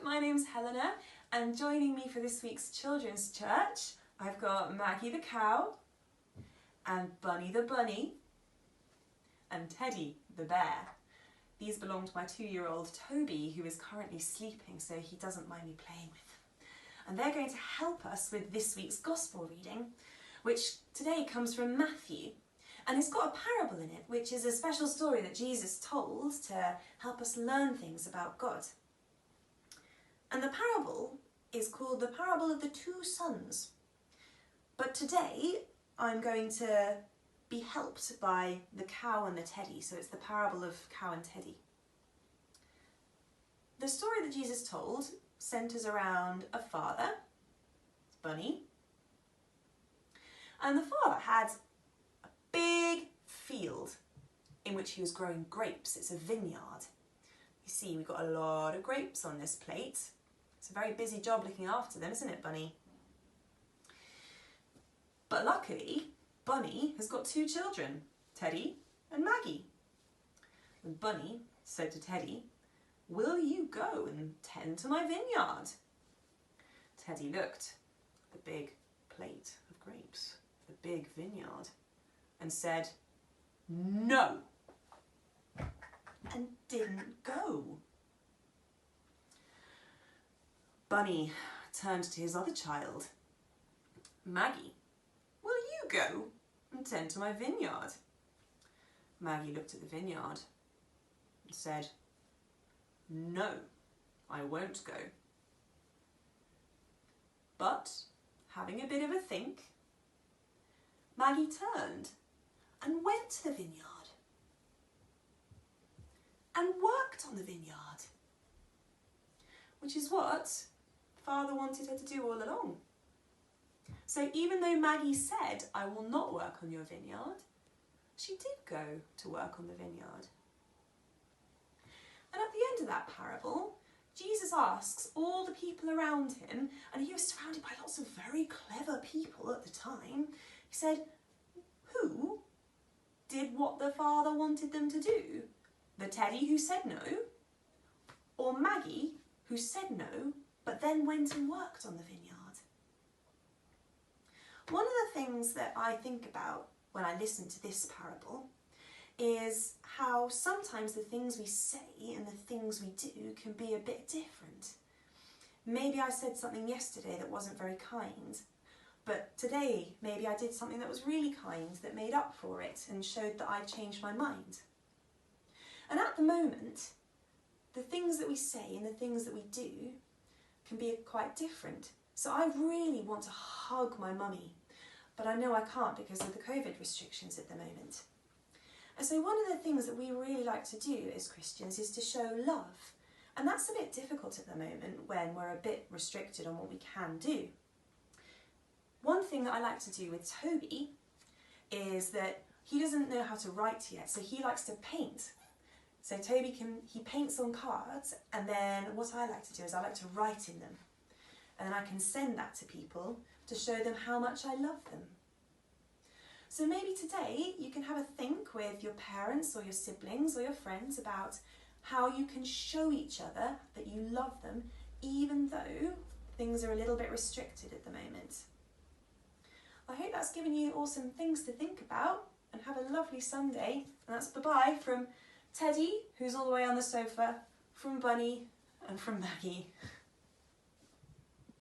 my name's Helena, and joining me for this week's Children's Church, I've got Maggie the cow, and Bunny the bunny, and Teddy the bear. These belong to my 2-year-old Toby, who is currently sleeping, so he doesn't mind me playing with them. And they're going to help us with this week's Gospel reading, which today comes from Matthew. And it's got a parable in it, which is a special story that Jesus told to help us learn things about God. And the parable is called the parable of the two sons. But today I'm going to be helped by the cow and the teddy, so it's the parable of cow and teddy. The story that Jesus told centres around a father, Bunny, and the father had a big field in which he was growing grapes. It's a vineyard. You see, we've got a lot of grapes on this plate. It's a very busy job looking after them, isn't it, Bunny? But luckily, Bunny has got 2 children, Teddy and Maggie. And Bunny said to Teddy, "Will you go and tend to my vineyard?" Teddy looked at the big plate of grapes, the big vineyard, and said, "No," and didn't go. Bunny turned to his other child, Maggie, "Will you go and tend to my vineyard?" Maggie looked at the vineyard and said, "No, I won't go." But, having a bit of a think, Maggie turned and went to the vineyard and worked on the vineyard, which is what Father wanted her to do all along. So even though Maggie said, "I will not work on your vineyard," she did go to work on the vineyard. And at the end of that parable, Jesus asks all the people around him, and he was surrounded by lots of very clever people at the time. He said, who did what the Father wanted them to do? The teddy who said no? Or Maggie who said no, but then went and worked on the vineyard? One of the things that I think about when I listen to this parable is how sometimes the things we say and the things we do can be a bit different. Maybe I said something yesterday that wasn't very kind, but today maybe I did something that was really kind that made up for it and showed that I'd changed my mind. And at the moment, the things that we say and the things that we do can be quite different. So I really want to hug my mummy, but I know I can't because of the COVID restrictions at the moment. And so one of the things that we really like to do as Christians is to show love. And that's a bit difficult at the moment when we're a bit restricted on what we can do. One thing that I like to do with Toby is that he doesn't know how to write yet, so he likes to paint. So Toby he paints on cards, and then what I like to do is I like to write in them. And then I can send that to people to show them how much I love them. So maybe today you can have a think with your parents or your siblings or your friends about how you can show each other that you love them, even though things are a little bit restricted at the moment. I hope that's given you all some things to think about, and have a lovely Sunday. And that's bye-bye from Teddy, who's all the way on the sofa, from Bunny, and from Maggie.